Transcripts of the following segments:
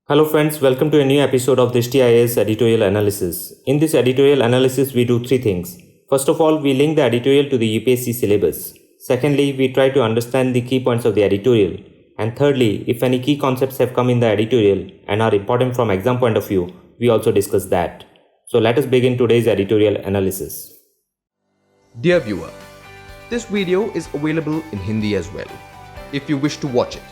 Hello friends, welcome to a new episode of Drishti IAS editorial analysis. In this editorial analysis, we do three things. First of all, we link the editorial to the UPSC syllabus. Secondly, we try to understand the key points of the editorial. And thirdly, if any key concepts have come in the editorial and are important from exam point of view, we also discuss that. So let us begin today's editorial analysis. Dear viewer, this video is available in Hindi as well. If you wish to watch it,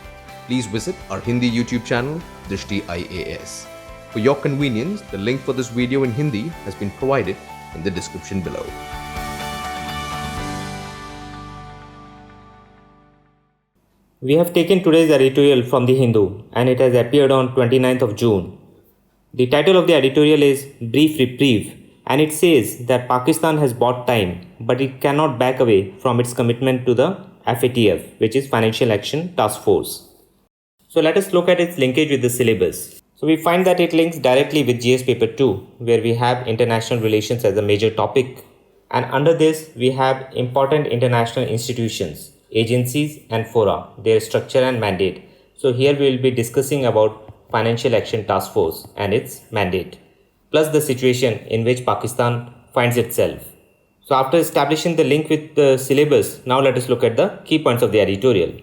please visit our Hindi YouTube channel, Drishti IAS. For your convenience, the link for this video in Hindi has been provided in the description below. We have taken today's editorial from the Hindu and it has appeared on 29th of June. The title of the editorial is Brief Reprieve and it says that Pakistan has bought time but it cannot back away from its commitment to the FATF, which is Financial Action Task Force. So let us look at its linkage with the syllabus. So we find that it links directly with GS paper 2, where we have international relations as a major topic. And under this, we have important international institutions, agencies and fora, their structure and mandate. So here we will be discussing about Financial Action Task Force and its mandate, plus the situation in which Pakistan finds itself. So after establishing the link with the syllabus, now let us look at the key points of the editorial.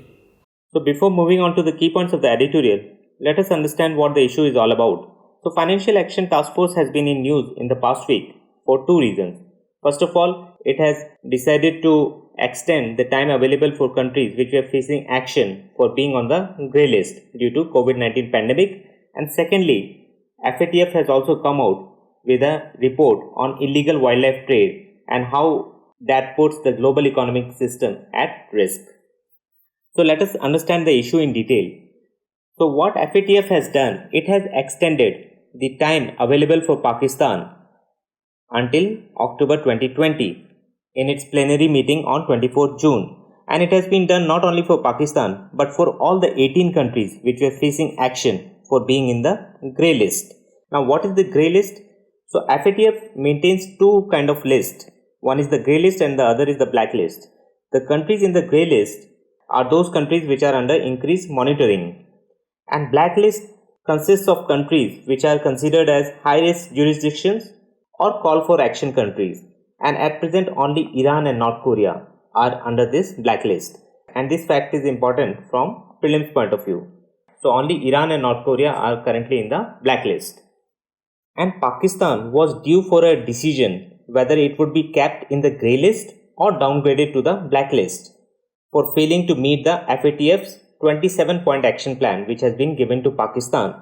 So before moving on to the key points of the editorial, let us understand what the issue is all about. So Financial Action Task Force has been in news in the past week for two reasons. First of all, it has decided to extend the time available for countries which were facing action for being on the grey list due to COVID-19 pandemic. And secondly, FATF has also come out with a report on illegal wildlife trade and how that puts the global economic system at risk. So let us understand the issue in detail. So what FATF has done, it has extended the time available for Pakistan until October 2020 in its plenary meeting on 24th June. And it has been done not only for Pakistan but for all the 18 countries which were facing action for being in the grey list. Now what is the grey list? So FATF maintains two kind of lists. One is the grey list and the other is the black list. The countries in the grey list are those countries which are under increased monitoring, and blacklist consists of countries which are considered as high-risk jurisdictions or call for action countries, and at present only Iran and North Korea are under this blacklist, and this fact is important from prelims point of view. So only Iran and North Korea are currently in the blacklist, and Pakistan was due for a decision whether it would be kept in the grey list or downgraded to the blacklist for failing to meet the FATF's 27-point action plan which has been given to Pakistan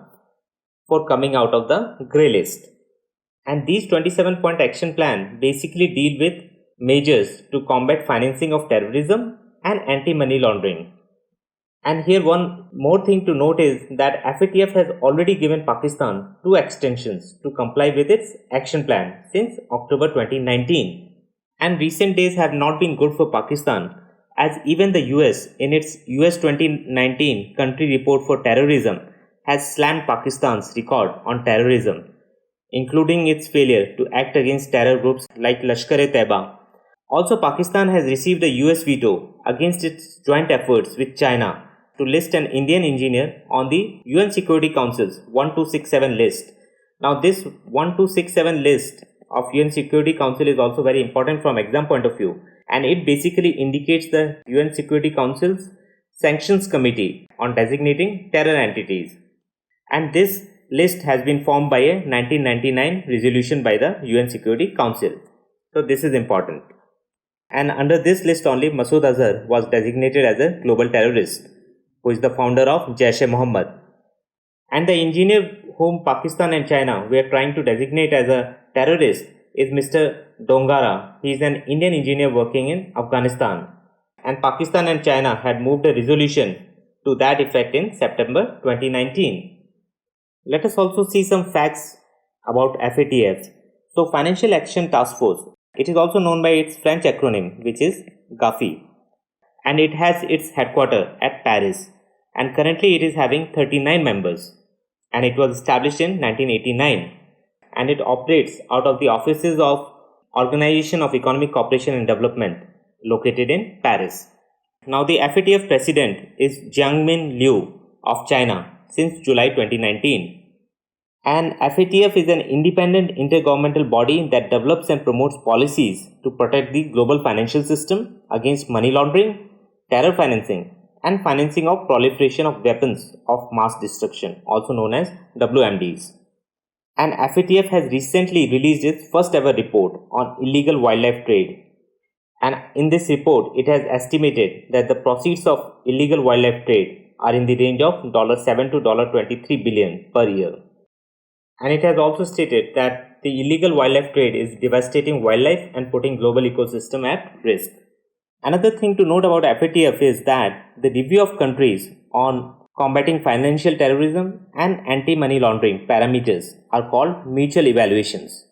for coming out of the grey list. And these 27-point action plan basically deal with measures to combat financing of terrorism and anti-money laundering. And here one more thing to note is that FATF has already given Pakistan 2 extensions to comply with its action plan since October 2019. And recent days have not been good for Pakistan, as even the US in its US 2019 country report for terrorism has slammed Pakistan's record on terrorism, including its failure to act against terror groups like Lashkar-e-Taiba. Also, Pakistan has received a US veto against its joint efforts with China to list an Indian engineer on the UN Security Council's 1267 list. Now this 1267 list of UN Security Council is also very important from exam point of view, and it basically indicates the UN Security Council's Sanctions Committee on designating terror entities. And this list has been formed by a 1999 resolution by the UN Security Council. So this is important. And under this list only Masood Azhar was designated as a global terrorist, who is the founder of Jaish-e-Mohammed. And the engineer whom Pakistan and China were trying to designate as a terrorist is Mr. Dongara. He is an Indian engineer working in Afghanistan. And Pakistan and China had moved a resolution to that effect in September 2019. Let us also see some facts about FATF. So Financial Action Task Force, it is also known by its French acronym, which is GAFI. And it has its headquarters at Paris. And currently it is having 39 members. And it was established in 1989. And it operates out of the offices of Organization of Economic Cooperation and Development located in Paris. Now the FATF president is Jiangmin Liu of China since July 2019. And FATF is an independent intergovernmental body that develops and promotes policies to protect the global financial system against money laundering, terror financing, and financing of proliferation of weapons of mass destruction, also known as WMDs. And FATF has recently released its first ever report on illegal wildlife trade. And in this report, it has estimated that the proceeds of illegal wildlife trade are in the range of $7 to $23 billion per year. And it has also stated that the illegal wildlife trade is devastating wildlife and putting global ecosystem at risk. Another thing to note about FATF is that the review of countries on combating financial terrorism and anti-money laundering parameters are called mutual evaluations.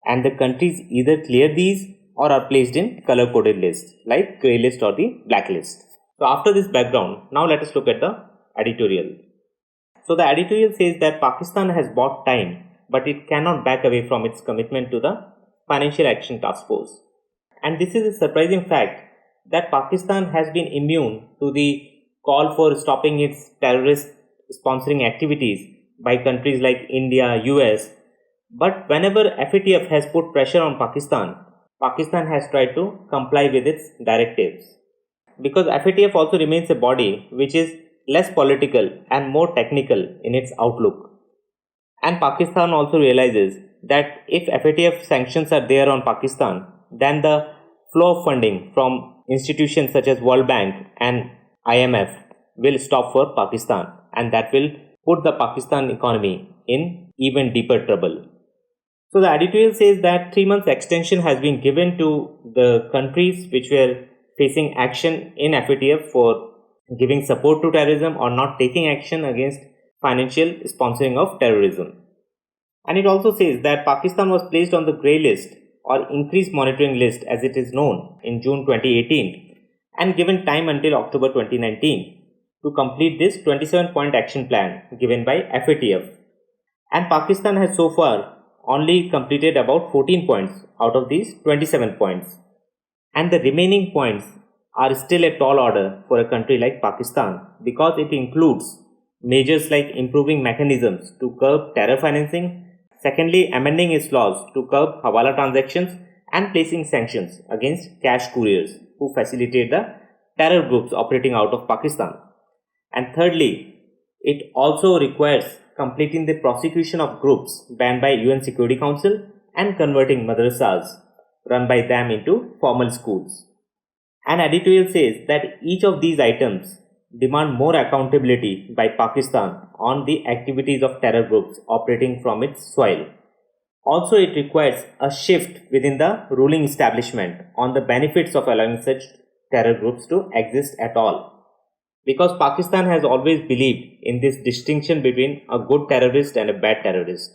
And the countries either clear these or are placed in color-coded lists like grey list or the blacklist. So after this background, now let us look at the editorial. So the editorial says that Pakistan has bought time, but it cannot back away from its commitment to the Financial Action Task Force. And this is a surprising fact that Pakistan has been immune to the call for stopping its terrorist sponsoring activities by countries like India, US. But whenever FATF has put pressure on Pakistan, Pakistan has tried to comply with its directives. Because FATF also remains a body which is less political and more technical in its outlook. And Pakistan also realizes that if FATF sanctions are there on Pakistan, then the flow of funding from institutions such as World Bank and IMF will stop for Pakistan, and that will put the Pakistan economy in even deeper trouble. So the editorial says that 3 months extension has been given to the countries which were facing action in FATF for giving support to terrorism or not taking action against financial sponsoring of terrorism. And it also says that Pakistan was placed on the grey list or increased monitoring list as it is known in June 2018 and given time until October 2019 to complete this 27-point action plan given by FATF. And Pakistan has so far only completed about 14 points out of these 27 points. And the remaining points are still a tall order for a country like Pakistan because it includes measures like improving mechanisms to curb terror financing, secondly, amending its laws to curb hawala transactions and placing sanctions against cash couriers who facilitate the terror groups operating out of Pakistan. And thirdly, it also requires completing the prosecution of groups banned by UN Security Council and converting madrasas run by them into formal schools. An editorial says that each of these items demand more accountability by Pakistan on the activities of terror groups operating from its soil. Also, it requires a shift within the ruling establishment on the benefits of allowing such terror groups to exist at all. Because Pakistan has always believed in this distinction between a good terrorist and a bad terrorist.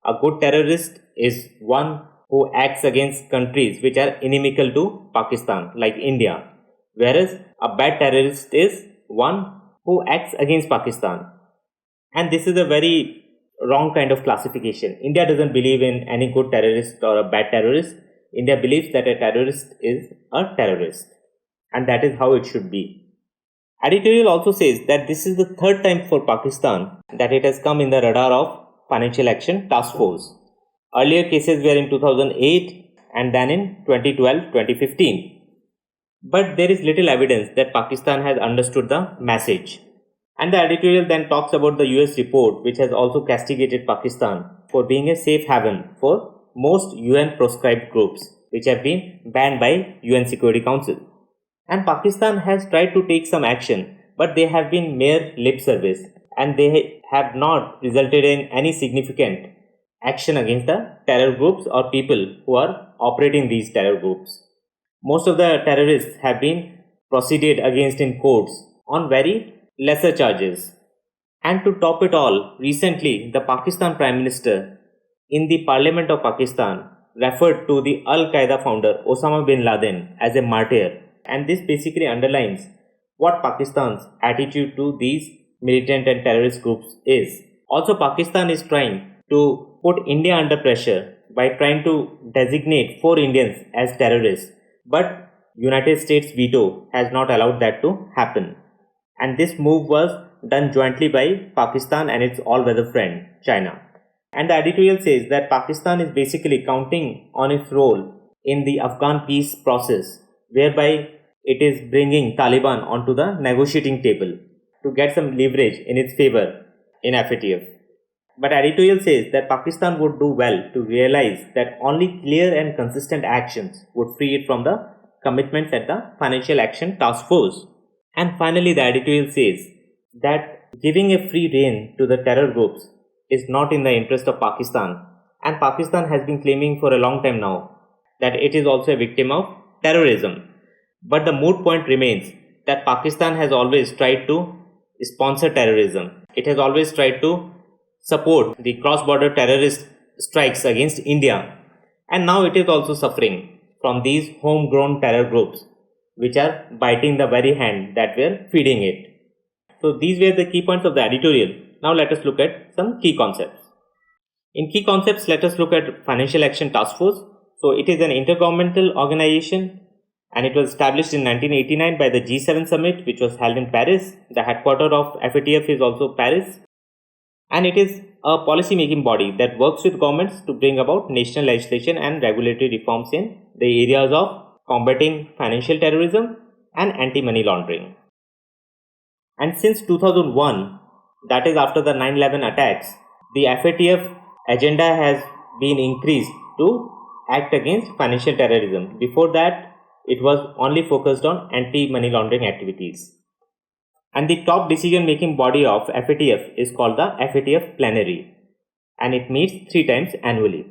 A good terrorist is one who acts against countries which are inimical to Pakistan, like India, whereas a bad terrorist is one who acts against Pakistan. And this is a very wrong kind of classification. India doesn't believe in any good terrorist or a bad terrorist. India believes that a terrorist is a terrorist, and that is how it should be. Editorial also says that this is the third time for Pakistan that it has come in the radar of Financial Action Task Force. Earlier cases were in 2008 and then in 2012-2015. But there is little evidence that Pakistan has understood the message. And the editorial then talks about the US report, which has also castigated Pakistan for being a safe haven for most UN proscribed groups, which have been banned by UN Security Council. And Pakistan has tried to take some action, but they have been mere lip service and they have not resulted in any significant action against the terror groups or people who are operating these terror groups. Most of the terrorists have been proceeded against in courts on very lesser charges. And to top it all, recently the Pakistan Prime Minister in the Parliament of Pakistan referred to the Al-Qaeda founder Osama bin Laden as a martyr, and this basically underlines what Pakistan's attitude to these militant and terrorist groups is. Also, Pakistan is trying to put India under pressure by trying to designate 4 Indians as terrorists, but United States veto has not allowed that to happen. And this move was done jointly by Pakistan and its all-weather friend, China. And the editorial says that Pakistan is basically counting on its role in the Afghan peace process, whereby it is bringing Taliban onto the negotiating table to get some leverage in its favor in FATF. But editorial says that Pakistan would do well to realize that only clear and consistent actions would free it from the commitments at the Financial Action Task Force. And finally, the editorial says that giving a free rein to the terror groups is not in the interest of Pakistan, and Pakistan has been claiming for a long time now that it is also a victim of terrorism. But the moot point remains that Pakistan has always tried to sponsor terrorism. It has always tried to support the cross-border terrorist strikes against India, and now it is also suffering from these homegrown terror groups which are biting the very hand that were feeding it. So these were the key points of the editorial. Now let us look at some key concepts. In key concepts, let us look at Financial Action Task Force. So it is an intergovernmental organization and it was established in 1989 by the G7 summit, which was held in Paris. The headquarters of FATF is also Paris. And it is a policy making body that works with governments to bring about national legislation and regulatory reforms in the areas of combating financial terrorism and anti-money laundering. And since 2001, that is after the 9/11 attacks, the FATF agenda has been increased to act against financial terrorism. Before that, it was only focused on anti-money laundering activities. And the top decision making body of FATF is called the FATF Plenary, and it meets 3 times annually.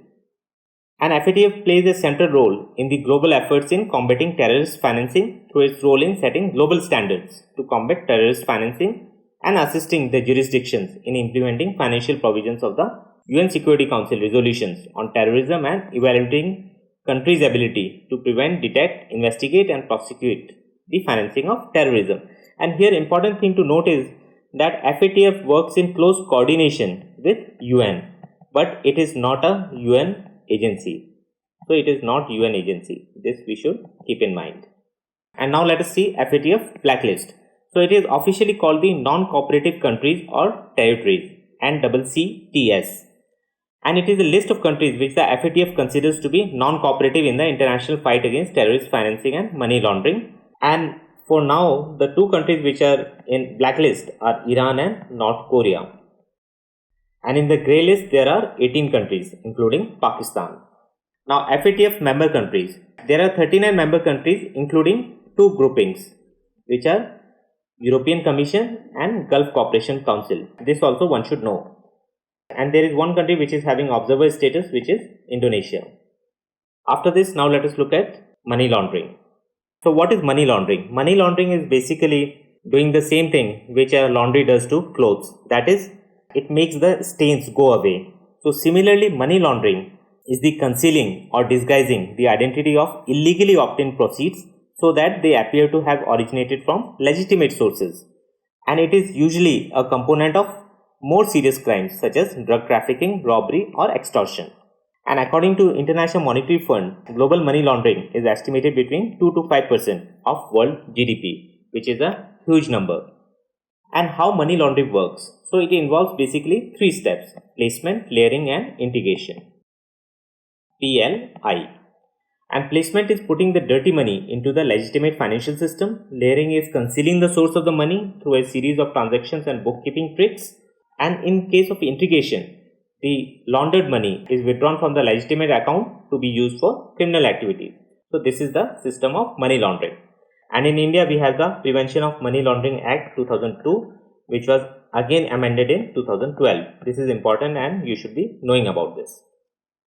And FATF plays a central role in the global efforts in combating terrorist financing through its role in setting global standards to combat terrorist financing and assisting the jurisdictions in implementing financial provisions of the UN Security Council resolutions on terrorism and evaluating countries' ability to prevent, detect, investigate and prosecute the financing of terrorism. And here important thing to note is that FATF works in close coordination with UN, but it is not a UN agency. So it is not UN agency. This we should keep in mind. And now let us see FATF blacklist. So it is officially called the non-cooperative countries or territories, NCCTS. And it is a list of countries which the FATF considers to be non-cooperative in the international fight against terrorist financing and money laundering. And for now, the 2 countries which are in blacklist are Iran and North Korea. And in the grey list, there are 18 countries, including Pakistan. Now, FATF member countries. There are 39 member countries, including 2 groupings, which are European Commission and Gulf Cooperation Council. This also one should know. And there is one country which is having observer status, which is Indonesia. After this, now let us look at money laundering. So what is money laundering? Money laundering is basically doing the same thing which a laundry does to clothes. That is, it makes the stains go away. So similarly, money laundering is the concealing or disguising the identity of illegally obtained proceeds so that they appear to have originated from legitimate sources. And it is usually a component of more serious crimes such as drug trafficking, robbery or extortion. And according to International Monetary Fund, global money laundering is estimated between 2 to 5% of world GDP, which is a huge number. And how money laundering works? So it involves basically 3 steps: placement, layering and integration. PLI. And placement is putting the dirty money into the legitimate financial system. Layering is concealing the source of the money through a series of transactions and bookkeeping tricks. And in case of integration, the laundered money is withdrawn from the legitimate account to be used for criminal activities. So this is the system of money laundering. And in India, we have the Prevention of Money Laundering Act 2002, which was again amended in 2012. This is important and you should be knowing about this.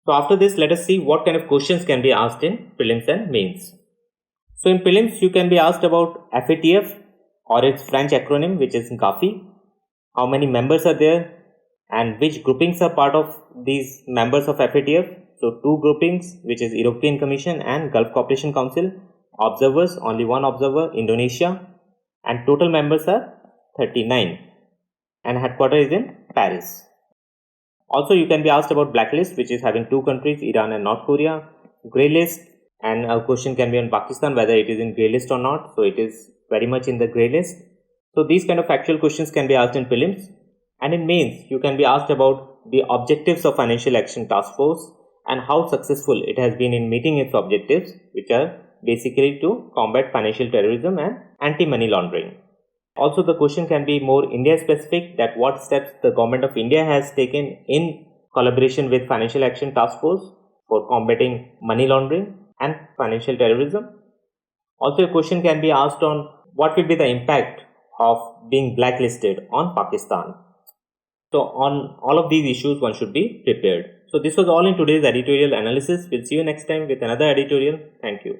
So after this, let us see what kind of questions can be asked in prelims and mains. So in prelims, you can be asked about FATF or its French acronym, which is GAFI. How many members are there and which groupings are part of these members of FATF. So 2 groupings, which is European Commission and Gulf Cooperation Council. Observers, only 1 observer, Indonesia, and total members are 39 and headquarters is in Paris. Also, you can be asked about blacklist, which is having 2 countries, Iran and North Korea. Grey list, and a question can be on Pakistan, whether it is in grey list or not. So it is very much in the grey list. So these kind of factual questions can be asked in prelims, and in mains you can be asked about the objectives of Financial Action Task Force and how successful it has been in meeting its objectives, which are basically to combat financial terrorism and anti-money laundering. Also, the question can be more India specific, that what steps the government of India has taken in collaboration with Financial Action Task Force for combating money laundering and financial terrorism. Also, a question can be asked on what will be the impact of being blacklisted on Pakistan. So on all of these issues one should be prepared. So this was all in today's editorial analysis. We'll see you next time with another editorial. Thank you.